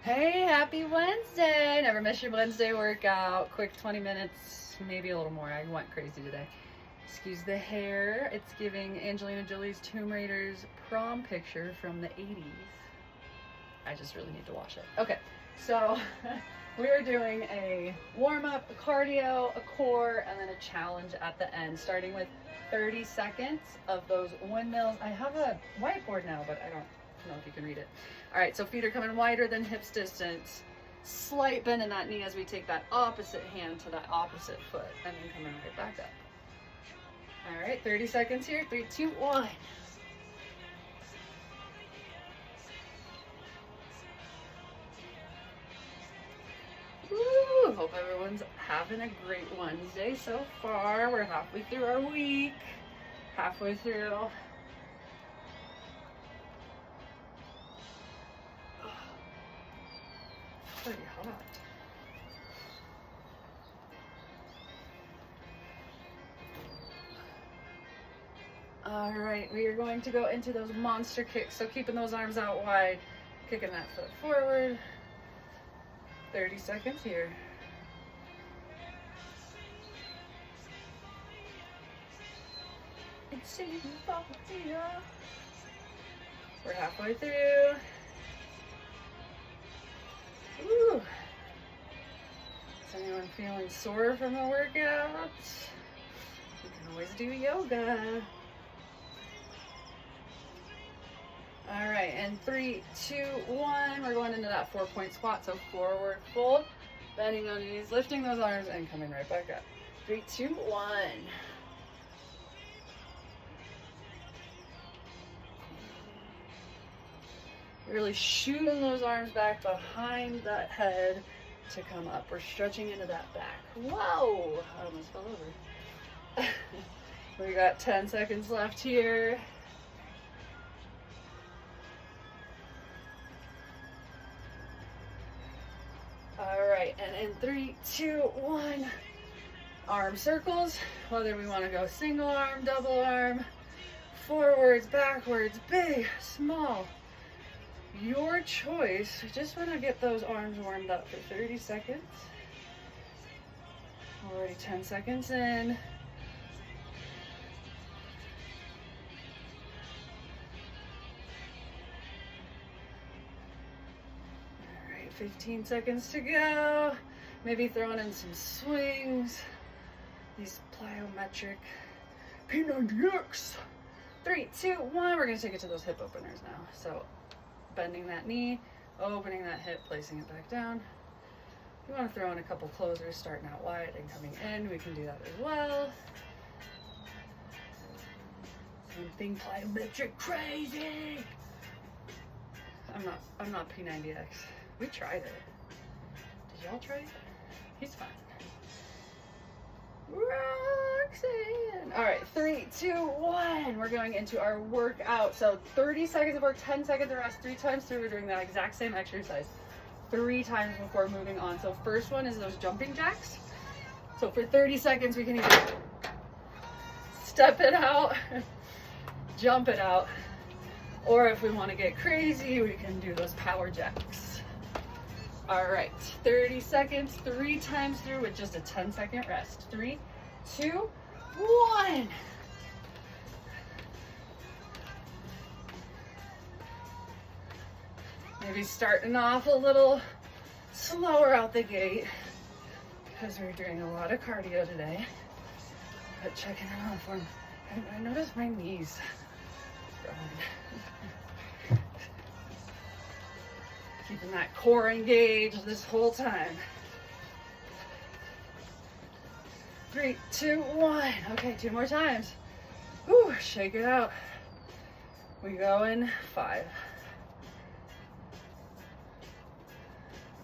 Hey, happy Wednesday! Never miss your Wednesday workout. Quick 20 minutes, maybe a little more. I went crazy today. Excuse the hair. It's giving Angelina Jolie's Tomb Raider's prom picture from the 80s. I just really need to wash it. Okay, so we are doing a warm-up, a cardio, a core, and then a challenge at the end, starting with 30 seconds of those windmills. I have a whiteboard now, but I don't know if you can read it. All right, so feet are coming wider than hips distance. Slight bend in that knee as we take that opposite hand to that opposite foot, and then coming right back up. All right, 30 seconds here. 3, 2, 1. Woo! Hope everyone's having a great Wednesday so far. We're halfway through our week. Halfway through. Pretty hot. All right, we are going to go into those monster kicks. So keeping those arms out wide, kicking that foot forward. 30 seconds here. We're halfway through. Woo. Is anyone feeling sore from the workout? You can always do yoga. All right, and 3, 2, 1. We're going into that 4-point squat. So forward fold, bending those knees, lifting those arms, and coming right back up. 3, 2, 1. Really shooting those arms back behind that head to come up. We're stretching into that back. Whoa! I almost fell over. We got 10 seconds left here. All right, and in 3, 2, 1, arm circles, whether we want to go single arm, double arm, forwards, backwards, big, small, your choice. We just want to get those arms warmed up for 30 seconds. Already 10 seconds in. All right, 15 seconds to go. Maybe throwing in some swings. These plyometric P90X. 3, 2, 1. We're going to take it to those hip openers now. So bending that knee, opening that hip, placing it back down. If you want to throw in a couple closers, starting out wide and coming in, we can do that as well. Same thing, plyometric crazy. I'm not P90X. We tried it. Did y'all try it? He's fine. Roxanne. All right, 3, 2, 1. We're going into our workout. So 30 seconds of work, 10 seconds of rest, 3 times through. We're doing that exact same exercise 3 times before moving on. So first one is those jumping jacks. So for 30 seconds, we can either step it out, jump it out, or if we want to get crazy, we can do those power jacks. All right, 30 seconds, 3 times through with just a 10-second rest. 3, 2, 1. Maybe starting off a little slower out the gate because we're doing a lot of cardio today. But checking it out for, I noticed my knees. Keeping that core engaged this whole time. 3, 2, 1. Okay, 2 more times. Whew, shake it out. We go in 5.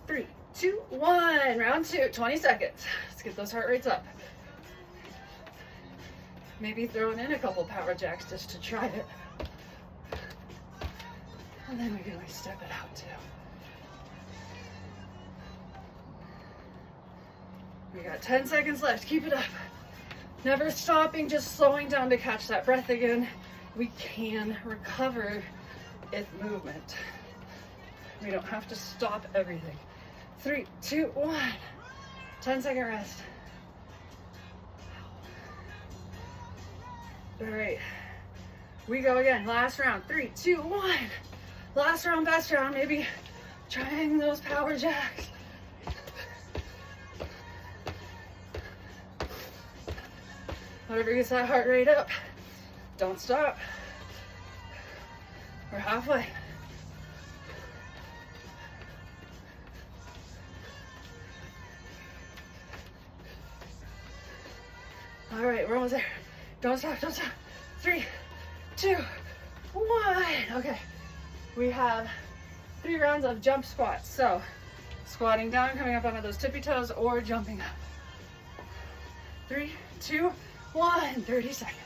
3, 2, 1. Round 2, 20 seconds. Let's get those heart rates up. Maybe throwing in a couple power jacks just to try it. And then we can always step it out too. We got 10 seconds left. Keep it up. Never stopping, just slowing down to catch that breath again. We can recover with movement. We don't have to stop everything. 3, 2, 1. 10-second rest. All right, we go again. Last round. 3, 2, 1. Last round, best round. Maybe trying those power jacks. Whatever gets that heart rate up. Don't stop. We're halfway. All right, we're almost there. Don't stop, don't stop. 3, 2, 1. Okay, we have 3 rounds of jump squats. So squatting down, coming up onto those tippy toes, or jumping up. 3, 2, 1. 30 seconds.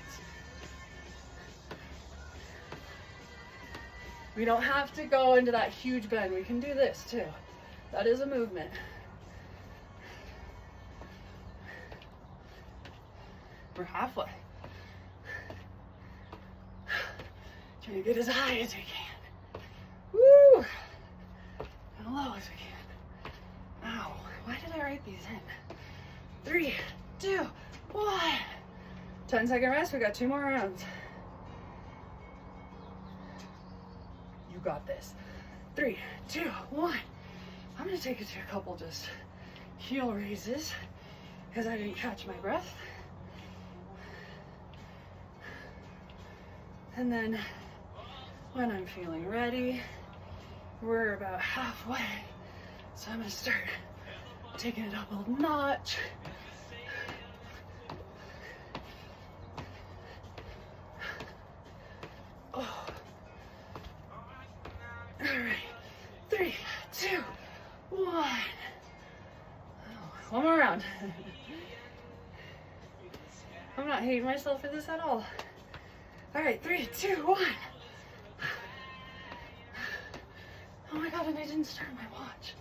We don't have to go into that huge bend. We can do this too. That is a movement. We're halfway. Trying to get as high as we can. Woo! And low as we can. Ow, why did I write these in? 3, 2, 1. 10-second rest, we got 2 more rounds. You got this. 3, 2, 1. I'm gonna take it to a couple just heel raises because I didn't catch my breath. And then when I'm feeling ready, we're about halfway. So I'm gonna start taking it up a notch. Oh. All right, 3, 2, 1. Oh, one more round. I'm not hating myself for this at all. All right, 3, 2, 1. Oh my God, and I didn't start my watch.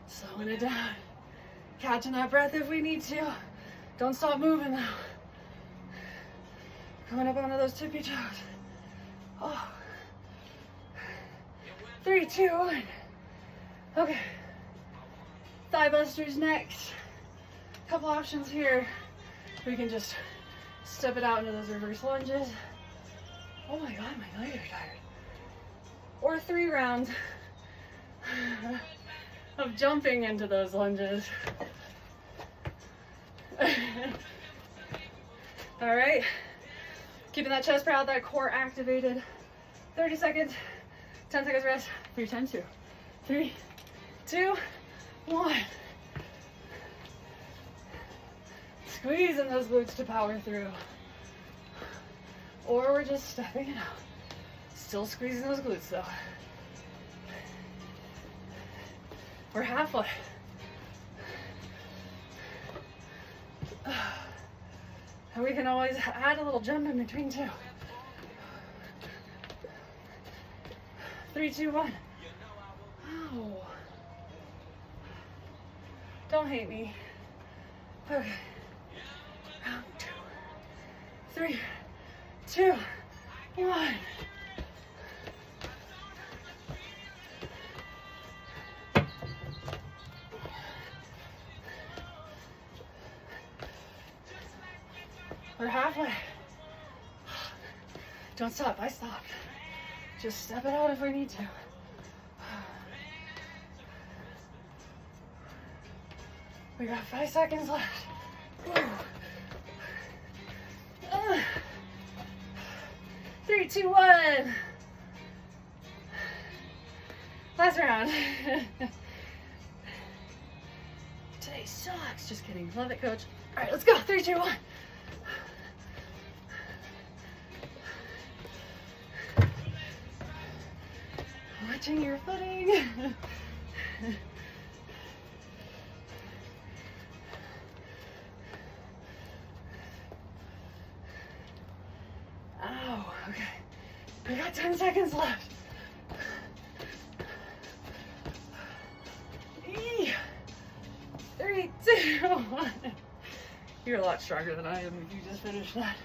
Slowing it down. Catching that breath if we need to. Don't stop moving though. Coming up onto those tippy toes. Oh. 3, 2, 1. Okay. Thigh busters next. Couple options here. We can just step it out into those reverse lunges. Oh my God, my legs are tired. Or 3 rounds of jumping into those lunges. All right. Keeping that chest proud, that core activated. 30 seconds. 10 seconds rest. 3 times 2. 3, 2, 1. Squeezing those glutes to power through. Or we're just stepping it out. Still squeezing those glutes though. We're halfway. And we can always add a little jump in between too. 3, 2, 1. Oh. Don't hate me. Okay. Round 2. 3, 2, 1. We're halfway. Don't stop. I stopped. Just step it out if we need to. We got 5 seconds left. 3, 2, 1. Last round. Today sucks. Just kidding. Love it, coach. All right, let's go. 3, 2, 1. Watching your footing. Ow, okay. We got 10 seconds left. 3, 2, 1. You're a lot stronger than I am if you just finished that.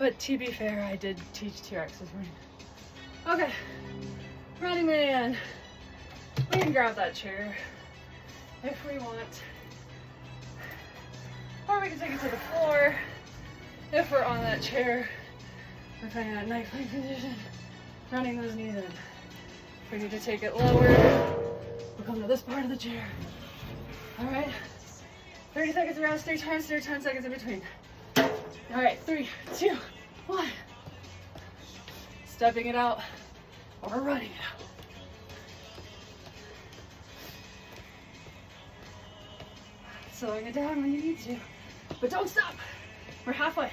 But to be fair, I did teach TRX this morning. Okay, Running Man. We can grab that chair if we want. Or we can take it to the floor if we're on that chair. We're finding that knife leg position, running those knees in. If we need to take it lower, we'll come to this part of the chair. All right, 30 seconds of rest, 3 times, 10 seconds in between. All right, 3, 2, 1. Stepping it out or running it out. Slowing it down when you need to, but don't stop. We're halfway.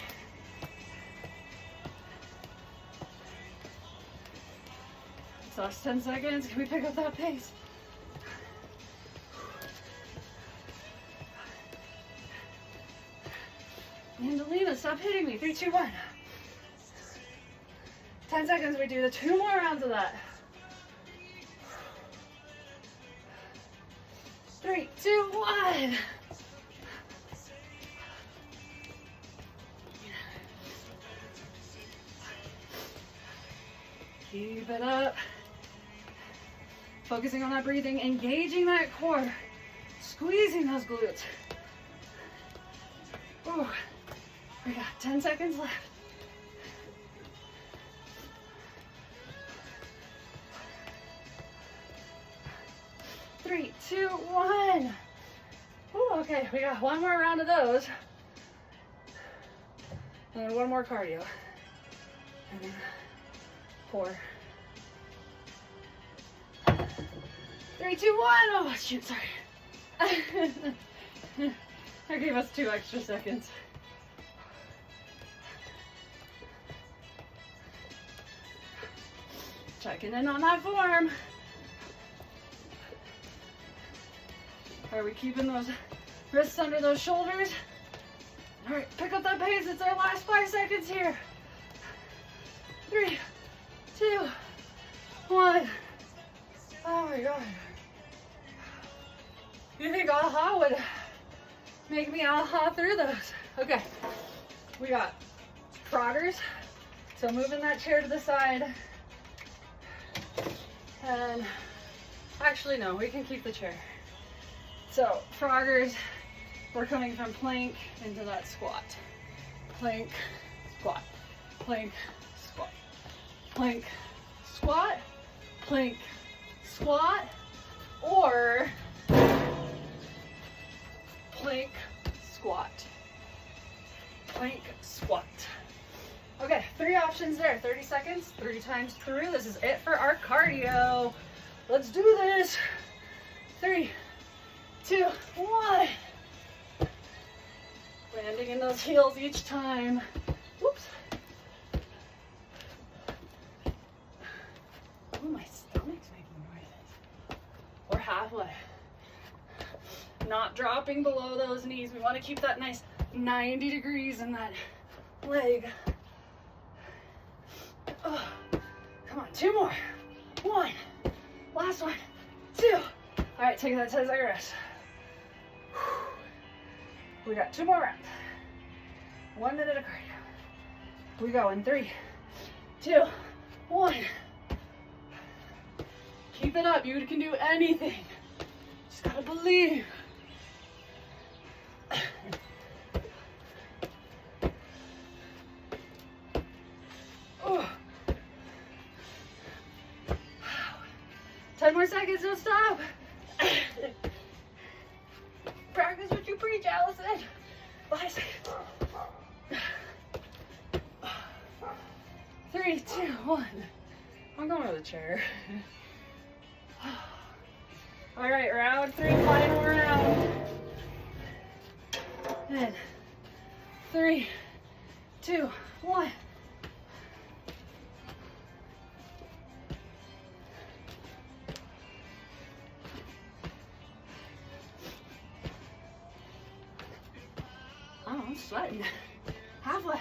Last 10 seconds. Can we pick up that pace? Angelina, stop hitting me. 3, 2, 1. 10 seconds. We do the 2 more rounds of that. 3, 2, 1. Keep it up. Focusing on that breathing, engaging that core, squeezing those glutes. Ooh, we got 10 seconds left. Three, 2, 1. Ooh, okay, we got 1 more round of those. And then 1 more cardio. And then 4. 3, 2, 1. Oh, shoot, sorry. That gave us 2 extra seconds. Checking in on that form. Are we keeping those wrists under those shoulders? All right, pick up that pace. It's our last 5 seconds here. 3, 2, 1. Oh my God. You think aha would make me aha through those? Okay, we got froggers. So moving that chair to the side. And actually no, we can keep the chair. So froggers, we're coming from plank into that squat. Plank, squat, plank, squat, plank, squat, plank, squat, or plank, squat, plank, squat. Okay, 3 options there, 30 seconds, 3 times through. This is it for our cardio. Let's do this. 3, 2, 1. Landing in those heels each time. Whoops. Oh, my stomach's making noises. We're halfway. Not dropping below those knees. We want to keep that nice 90 degrees in that leg. Oh, come on, 2 more. 1. Last one. 2. All right, take that 10-second rest. We got 2 more rounds. 1 minute of cardio. We go in 3, 2, 1. Keep it up. You can do anything. Just gotta believe. Oh. 10 more seconds, don't stop. Practice what you preach, Allison. 5 seconds. 3, 2, 1. I'm going to the chair. All right, round 3, final round. And 3, 2, 1. Oh, I'm sweating. Halfway.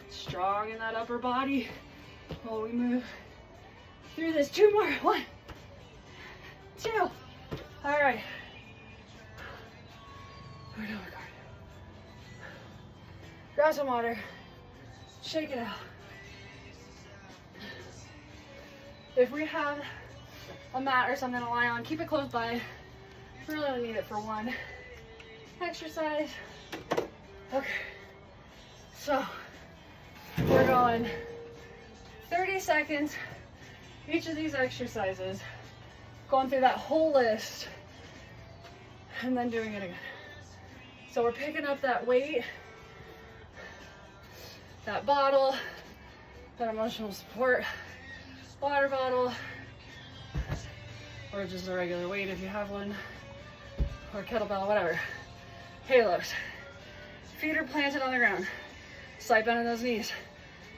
Strong in that upper body while we move through this. 2 more. 1, 2. All right. Grab some water. Shake it out. If we have a mat or something to lie on, keep it close by. We really only need it for one exercise. Okay. So we're going 30 seconds each of these exercises, going through that whole list and then doing it again. So we're picking up that weight, that bottle, that emotional support water bottle, or just a regular weight if you have one, or kettlebell, whatever. Halos. Feet are planted on the ground. Slight bend in those knees.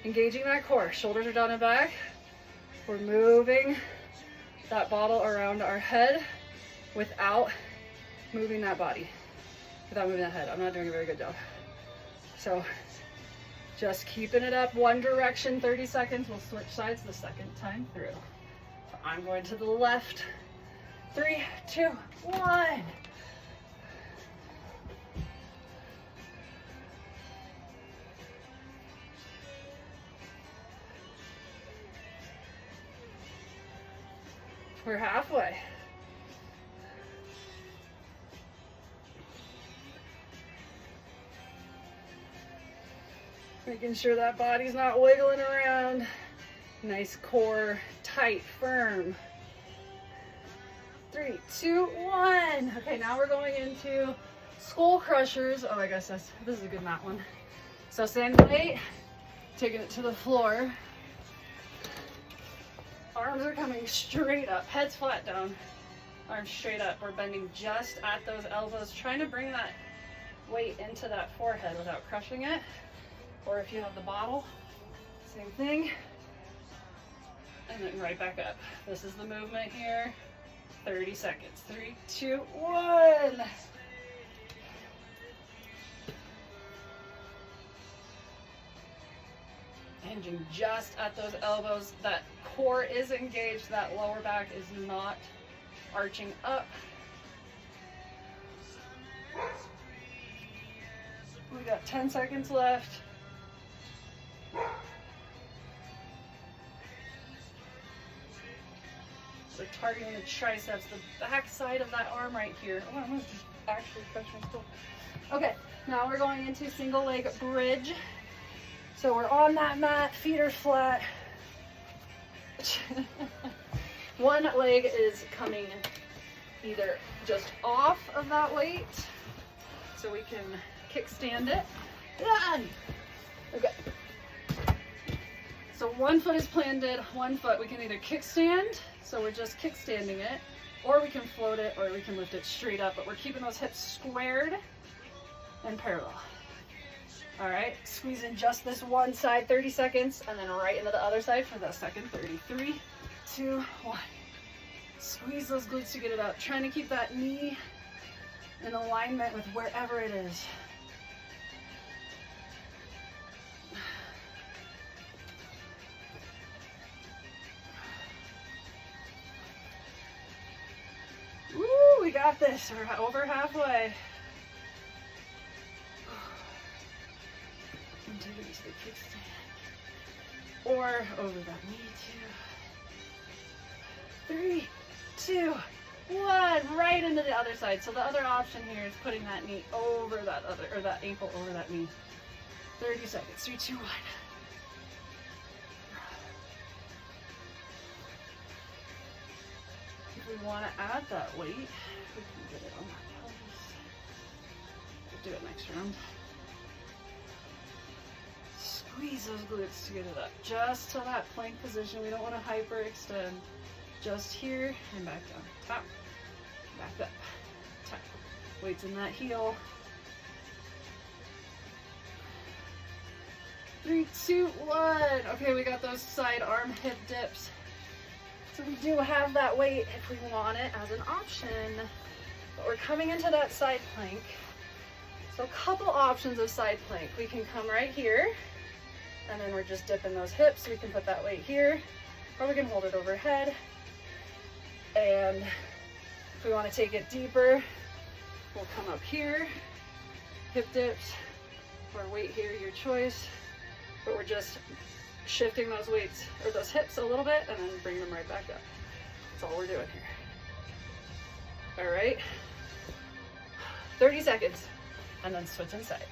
Engaging that core. Shoulders are down and back. We're moving that bottle around our head without moving that body, without moving that head. I'm not doing a very good job. So just keeping it up one direction, 30 seconds. We'll switch sides the second time through. So I'm going to the left. 3, 2, 1. We're halfway. Making sure that body's not wiggling around. Nice core, tight, firm. 3, 2, 1. Okay, now we're going into skull crushers. Oh, I guess this is a good mat one. So standing weight, taking it to the floor. Arms are coming straight up, head's flat down, arms straight up. We're bending just at those elbows, trying to bring that weight into that forehead without crushing it. Or if you have the bottle, same thing. And then right back up. This is the movement here. 30 seconds. 3, 2, 1. Hinging just at those elbows. That core is engaged. That lower back is not arching up. We got 10 seconds left. We're targeting the triceps, the back side of that arm right here. Oh, I'm gonna just actually crush my skull. Okay, now we're going into single leg bridge. So we're on that mat, feet are flat. One leg is coming either just off of that weight, so we can kickstand it. Done. Okay. So one foot is planted, one foot we can either kickstand, so we're just kickstanding it, or we can float it, or we can lift it straight up, but we're keeping those hips squared and parallel. All right, squeeze in just this one side, 30 seconds, and then right into the other side for the second 30. 3, 2, 1. Squeeze those glutes to get it up. Trying to keep that knee in alignment with wherever it is. Woo, we got this. We're over halfway. Introduce the kickstand. Or over that knee too. 3, 2, 1. Right into the other side. So the other option here is putting that knee over that other, or that ankle over that knee. 30 seconds. 3, 2, 1. If we want to add that weight, we can get it on that pelvis. We'll do it next round. Squeeze those glutes to get it up. Just to that plank position. We don't want to hyperextend. Just here and back down. Tap. Back up. Tap. Weights in that heel. 3, 2, 1. Okay, we got those side arm hip dips. So we do have that weight if we want it as an option. But we're coming into that side plank. So a couple options of side plank. We can come right here, and then we're just dipping those hips. We can put that weight here, or we can hold it overhead. And if we want to take it deeper, we'll come up here, hip dips, or weight here, your choice, but we're just shifting those weights or those hips a little bit and then bring them right back up. That's all we're doing here. All right, 30 seconds and then switching sides.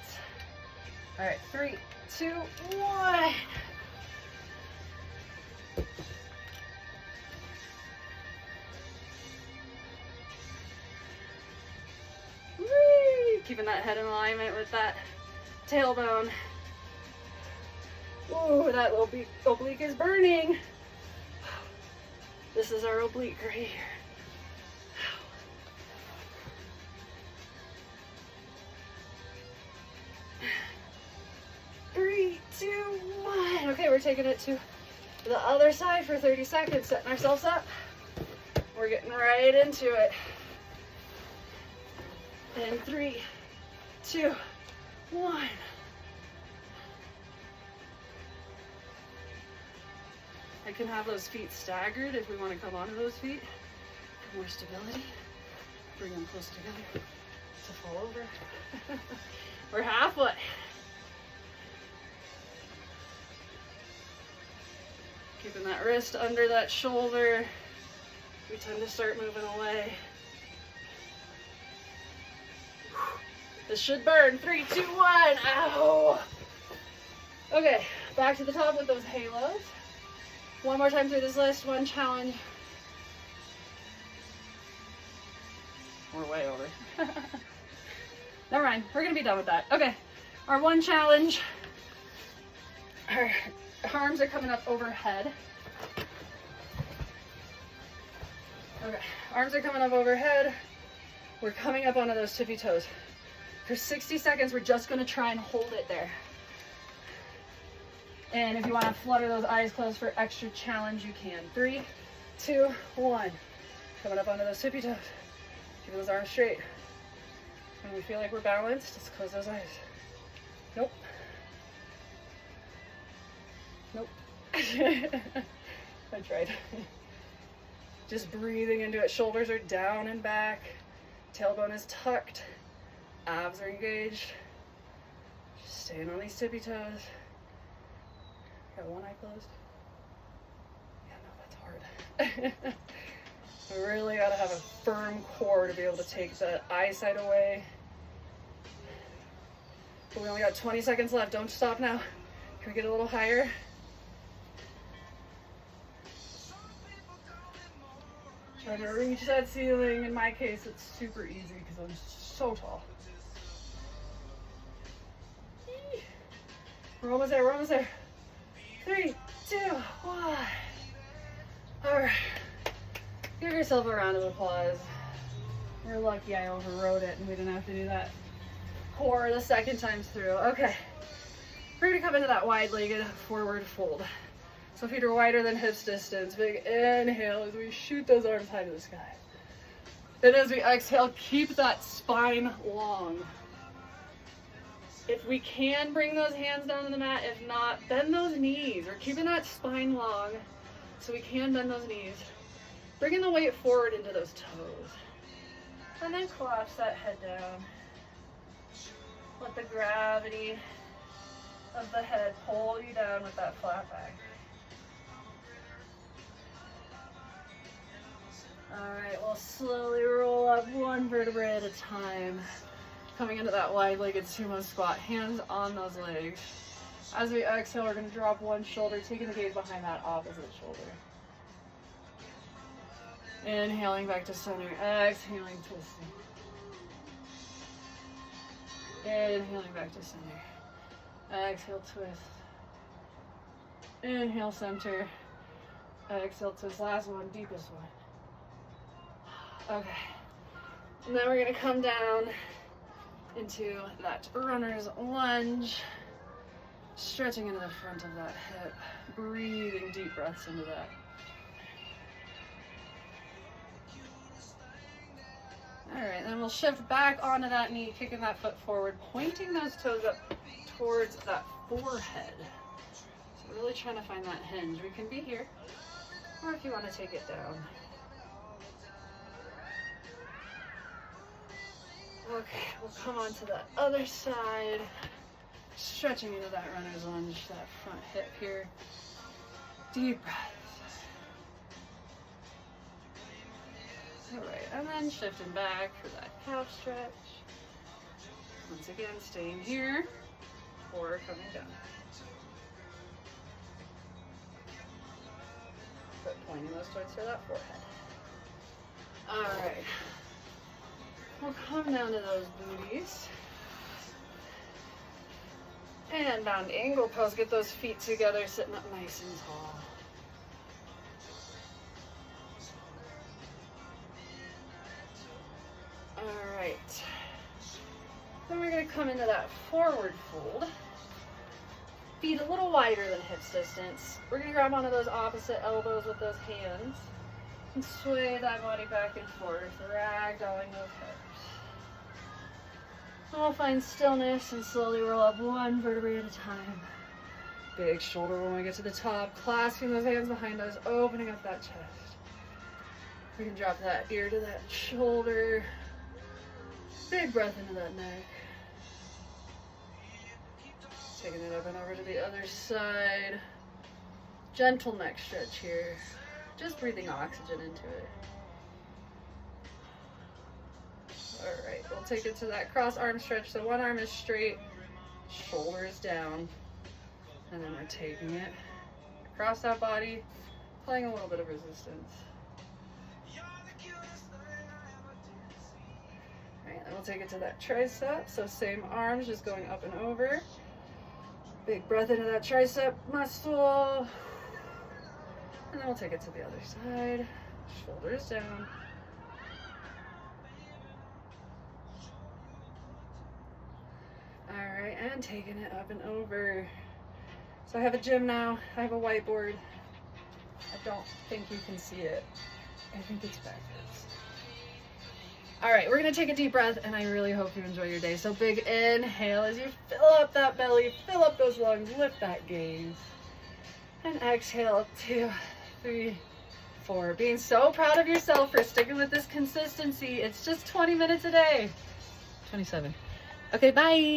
All right, 3, 2, 1. Whee! Keeping that head in alignment with that tailbone. Ooh, that little oblique is burning. This is our oblique right here. 3, 2, 1. Okay, we're taking it to the other side for 30 seconds, setting ourselves up. We're getting right into it. In 3, 2, 1. I can have those feet staggered if we want to come onto those feet for more stability. Bring them close together to fall over. We're halfway. Keeping that wrist under that shoulder. We tend to start moving away. This should burn. 3, 2, 1. Ow! Okay, back to the top with those halos. One more time through this list, one challenge. We're way over. Never mind, we're gonna be done with that. Okay, our one challenge. Our arms are coming up overhead. Okay, arms are coming up overhead. We're coming up onto those tippy toes. For 60 seconds, we're just gonna try and hold it there. And if you want to flutter those eyes closed for extra challenge, you can. 3, 2, 1. Coming up onto those tippy toes. Keep those arms straight. When we feel like we're balanced, just close those eyes. Nope. Nope. I tried. Just breathing into it. Shoulders are down and back. Tailbone is tucked. Abs are engaged. Just staying on these tippy toes. Got one eye closed? Yeah, no, that's hard. We really gotta have a firm core to be able to take the eyesight away. But we only got 20 seconds left. Don't stop now. Can we get a little higher? Trying to reach that ceiling. In my case, it's super easy because I'm so tall. We're almost there, we're almost there. 3, 2, 1. All right. Give yourself a round of applause. We're lucky I overrode it and we didn't have to do that core the second time through. Okay. We're gonna come into that wide-legged forward fold. So feet are wider than hips distance. Big inhale as we shoot those arms high to the sky. And as we exhale, keep that spine long. If we can, bring those hands down to the mat. If not, bend those knees. We're keeping that spine long so we can bend those knees. Bringing the weight forward into those toes. And then collapse that head down. Let the gravity of the head pull you down with that flat back. All right, we'll slowly roll up one vertebrae at a time. Coming into that wide-legged sumo squat, hands on those legs. As we exhale, we're gonna drop one shoulder, taking the gaze behind that opposite shoulder. Inhaling back to center, exhaling, twisting. Inhaling back to center. Exhale, twist. Inhale, center. Exhale, twist. Last one, deepest one. Okay. And then we're gonna come down into that runner's lunge. Stretching into the front of that hip. Breathing deep breaths into that. All right, then we'll shift back onto that knee, kicking that foot forward, pointing those toes up towards that forehead. So really trying to find that hinge. We can be here, or if you want to take it down. Okay, we'll come on to the other side. Stretching into that runner's lunge, that front hip here. Deep breath. All right, and then shifting back for that calf stretch. Once again, staying here or coming down. But pointing those towards that forehead. All right. We'll come down to those booties. And down to angle pose. Get those feet together, sitting up nice and tall. All right. Then we're going to come into that forward fold. Feet a little wider than hips distance. We're going to grab onto those opposite elbows with those hands and sway that body back and forth, ragdolling those hips. And we'll find stillness and slowly roll up one vertebrae at a time. Big shoulder when we get to the top, clasping those hands behind us, opening up that chest. We can drop that ear to that shoulder. Big breath into that neck. Taking it up and over to the other side. Gentle neck stretch here. Just breathing oxygen into it. All right, we'll take it to that cross arm stretch. So one arm is straight, shoulders down, and then we're taking it across that body, applying a little bit of resistance. All right, then we'll take it to that tricep. So same arms, just going up and over. Big breath into that tricep muscle. And then we'll take it to the other side. Shoulders down. All right, and taking it up and over. So I have a gym now. I have a whiteboard. I don't think you can see it. I think it's backwards. All right, we're gonna take a deep breath, and I really hope you enjoy your day. So big inhale as you fill up that belly, fill up those lungs, lift that gaze. And exhale, 2, 3, 4. Being so proud of yourself for sticking with this consistency. It's just 20 minutes a day. 27. Okay, bye.